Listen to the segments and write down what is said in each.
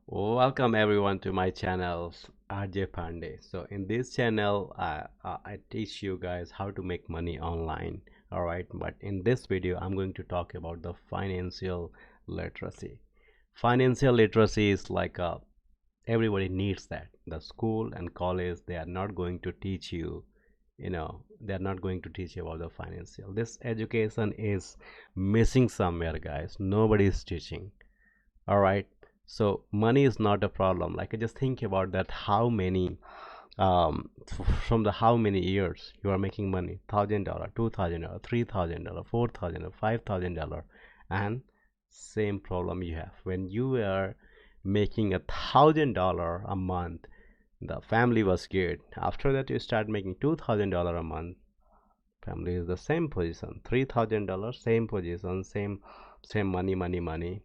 Welcome everyone to my channel RJ Pandey. So in this channel I teach you guys how to make money online. Alright, but in this video I'm going to talk about the financial literacy. Financial literacy is like everybody needs that. The school and college, they are not going to teach you, they're not going to teach you about the financial. This education is missing somewhere, guys. Nobody is teaching. All right, so money is not a problem. Like, I just think about that, how many from the how many years you are making money, $1,000, $2,000, $3,000, $4,000, $5,000, and same problem you have when you are making $1,000 a month. The family was good. After that you start making $2,000 a month, family is the same position. $3,000, same position, same money.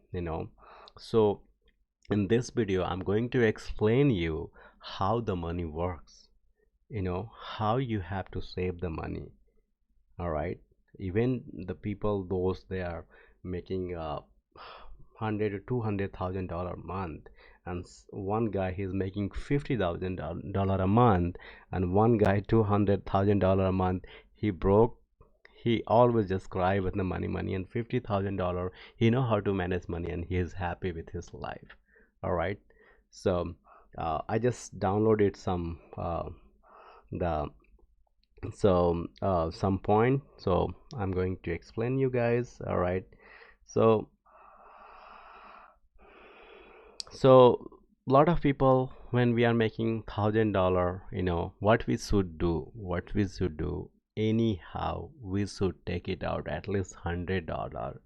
So in this video I'm going to explain you how the money works, how you have to save the money. All right, even the people, those they are making 100 to 200 thousand dollar a month, and one guy he's making $50,000 a month, and one guy $200,000 a month. He broke. He always just cry with the money, and $50,000 he know how to manage money, and he is happy with his life. All right, so I just downloaded the some point, so I'm going to explain you guys. All right, so so a lot of people, when we are making $1,000, what we should do anyhow, we should take it out at least $100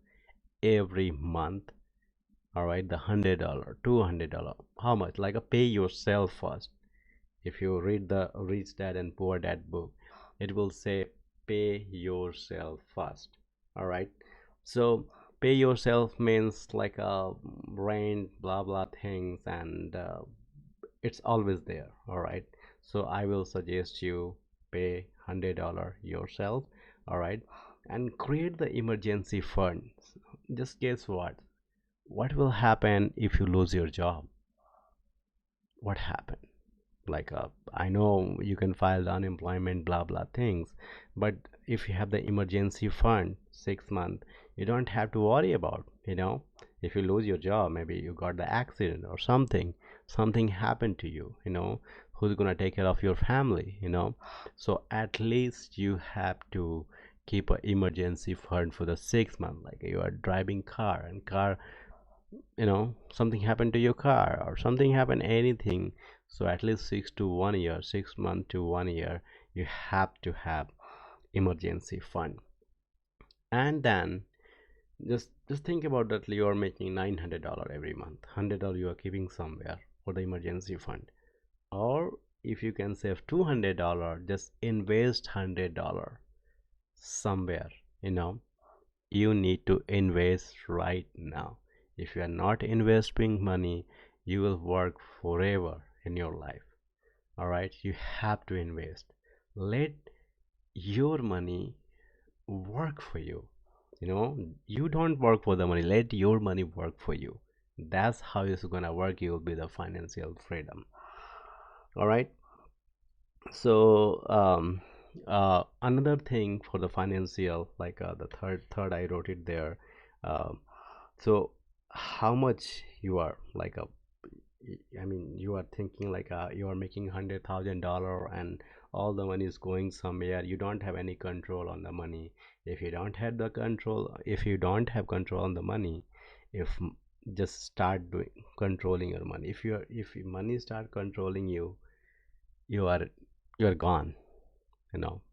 every month. All right, the $100, $200, how much? Like a pay yourself first. If you read the Rich Dad and Poor Dad book, it will say pay yourself first. All right, so pay yourself means like rent, blah blah things, and it's always there. All right, so I will suggest you pay $100 yourself. All right, and create the emergency fund. Just guess what will happen if you lose your job? What happened? Like, I know you can file the unemployment, blah blah things, but if you have the emergency fund 6 months, you don't have to worry about, if you lose your job, maybe you got the accident or something happened to you, who's gonna take care of your family, so at least you have to keep an emergency fund for the 6 months. Like, you are driving car, and car, something happened to your car, or something happened, anything. So at least 6 to 1 year, 6 months to 1 year, you have to have emergency fund. And then just think about that, you are making $900 every month. $100 you are keeping somewhere for the emergency fund. Or if you can save $200, just invest $100 somewhere. You need to invest right now. If you are not investing money, you will work forever in your life. All right, you have to invest. Let your money work for you. You don't work for the money. Let your money work for you. That's how it's gonna work. You will be the financial freedom. All right, so another thing for the financial, like the third I wrote it there. So how much you are, like a I mean, you are thinking like you are making $100,000, and all the money is going somewhere. You don't have any control on the money. If you don't have control on the money, if just start doing controlling your money. If your money start controlling you, you are gone.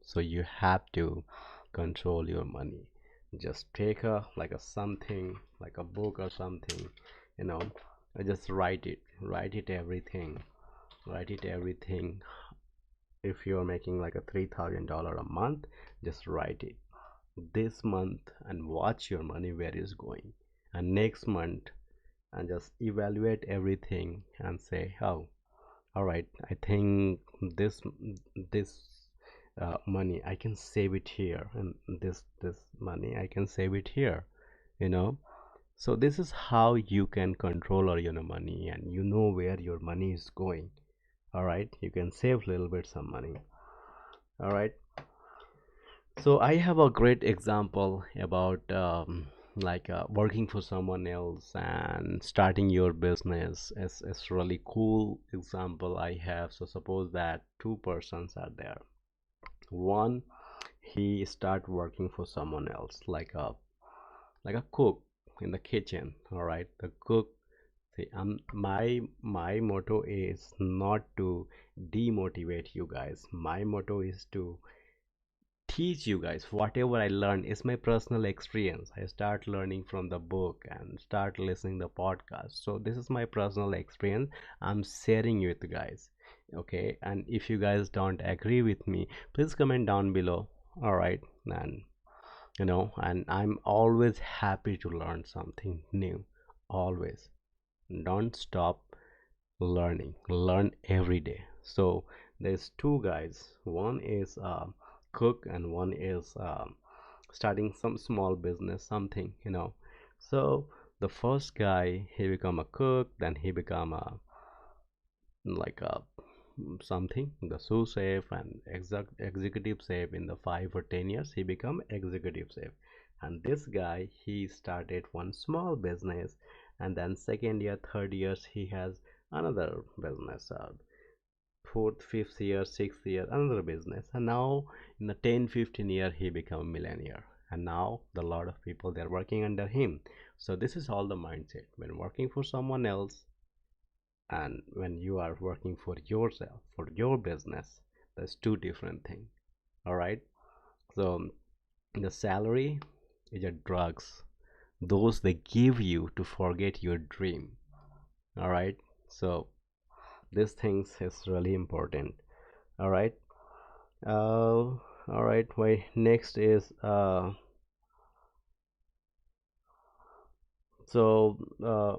So you have to control your money. Just take a, like a something, like a book or something, you know just write it everything. If you're making like a $3,000 a month, just write it this month, and watch your money where is going, and next month, and just evaluate everything and say, oh, all right, I think this money I can save it here, and this money I can save it here, you know So this is how you can control your money, and you know where your money is going. All right, you can save a little bit some money. All right. So I have a great example about working for someone else and starting your business. It's really cool example I have. So suppose that two persons are there. One, he start working for someone else, like a cook in the kitchen. All right, the cook. See, my motto is not to demotivate you guys. My motto is to teach you guys whatever I learned is my personal experience. I start learning from the book and start listening the podcast. So this is my personal experience. I'm sharing with you guys. Okay, and if you guys don't agree with me, please comment down below. All right, and and I'm always happy to learn something new. Always. Don't stop learning, learn every day. So there's two guys, one is cook and one is starting some small business, something, so the first guy, he become a cook, then he become a like a something, the sous chef and executive chef. In the 5 or 10 years he become executive chef. And this guy, he started one small business, and then second year, third years, he has another business, fourth, fifth year, sixth year, another business, and now in the 10, 15 year he become a millionaire. And now the lot of people, they're working under him. So this is all the mindset when working for someone else and when you are working for yourself, for your business. That's two different things. All right. So the salary is a drugs, those they give you to forget your dream. All right. So these things is really important. All right. All right. My next is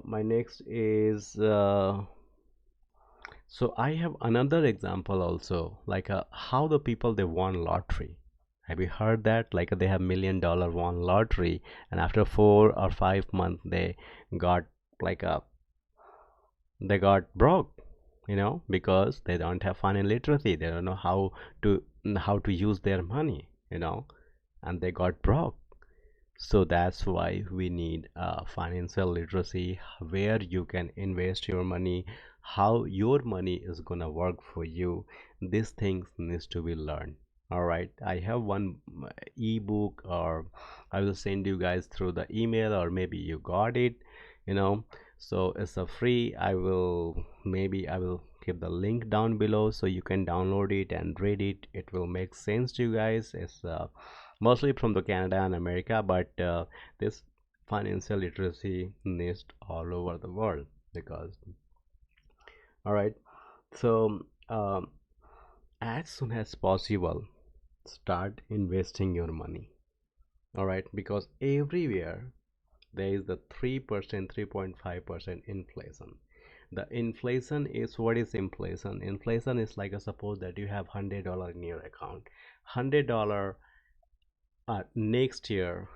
my next is so I have another example also, like how the people they won lottery. Have you heard that? Like they have $1 million won lottery, and after 4 or 5 months got like a they got broke, because they don't have financial literacy. They don't know to how to use their money, and they got broke. So that's why we need financial literacy, where you can invest your money, how your money is gonna work for you. These things needs to be learned. All right, I have one ebook, or I will send you guys through the email, or maybe you got it, you know. So it's a free. I will keep the link down below so you can download it and read it. It will make sense to you guys. It's mostly from the Canada and America, but this financial literacy needs all over the world. Because all right, so as soon as possible, start investing your money. All right, because everywhere there is the 3%, 3.5% inflation. The inflation is, what is inflation? Inflation is like a, suppose that you have $100 in your account. $100 next year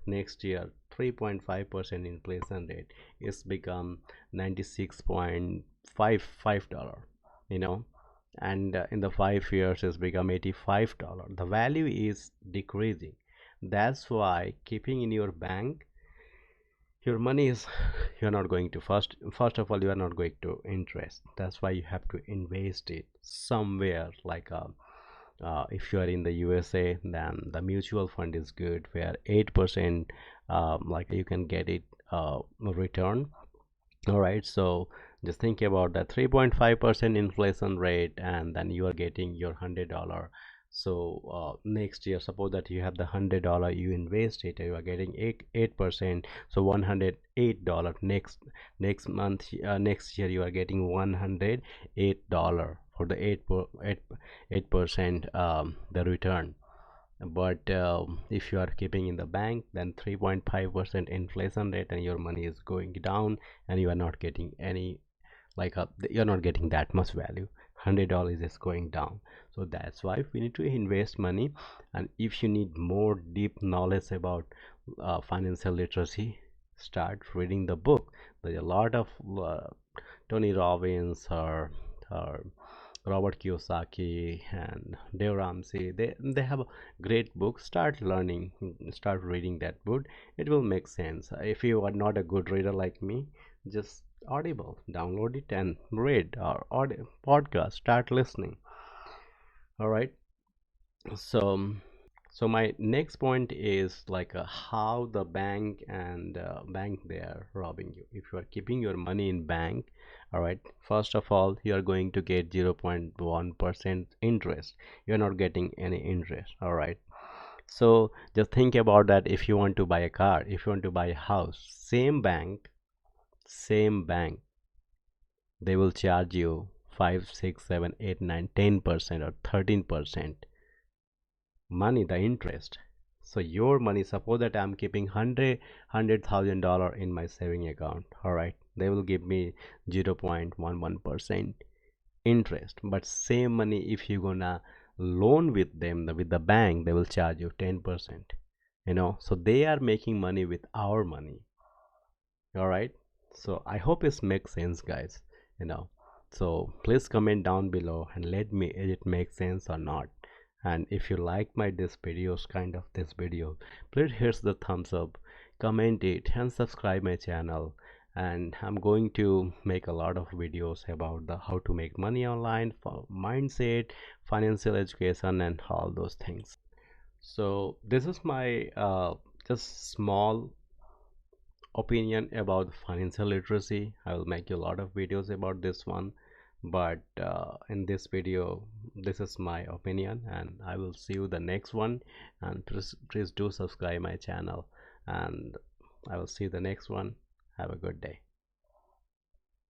3.5% inflation rate is become $96.55, you know and in the 5 years it's become $85. The value is decreasing. That's why keeping in your bank your money is you're not going to, first of all, you are not going to interest. That's why you have to invest it somewhere, like if you are in the USA, then the mutual fund is good, where 8%, like you can get it return. All right, so just think about that 3.5% inflation rate, and then you are getting your $100. So next year, suppose that you have the $100, you invest it, you are getting 8%, so $108. Next month, next year, you are getting $108 for the 8% the return. But if you are keeping in the bank, then 3.5% inflation rate, and your money is going down, and you are not getting any, you're not getting that much value. $100 is going down. So that's why we need to invest money. And if you need more deep knowledge about financial literacy, start reading the book. There's a lot of Tony Robbins or Robert Kiyosaki and Dave Ramsey. They have a great book. Start learning, start reading that book. It will make sense. If you are not a good reader like me, just Audible, download it and read, or audio podcast. Start listening. All right. So so my next point is like how the bank and bank they are robbing you. If you are keeping your money in bank, all right, first of all you are going to get 0.1% interest. You're not getting any interest, all right. So just think about that. If you want to buy a car, if you want to buy a house, same bank, they will charge you 5, 6, 7, 8, 9, 10% or 13% money, the interest. So your money, suppose that I'm keeping $100,000 in my saving account, all right, they will give me 0.11% interest. But same money, if you gonna loan with them, with the bank, they will charge you 10%. So they are making money with our money. All right. So I hope it makes sense, guys. you know so please comment down below and let me it make sense or not. And if you like my this videos, kind of this video, please hit the thumbs up, comment it, and subscribe my channel. And I'm going to make a lot of videos about the how to make money online, for mindset, financial education, and all those things. So this is my just small opinion about financial literacy. I will make a lot of videos about this one, but in this video, this is my opinion, and I will see you the next one. And please do subscribe my channel, and I will see you the next one. Have a good day.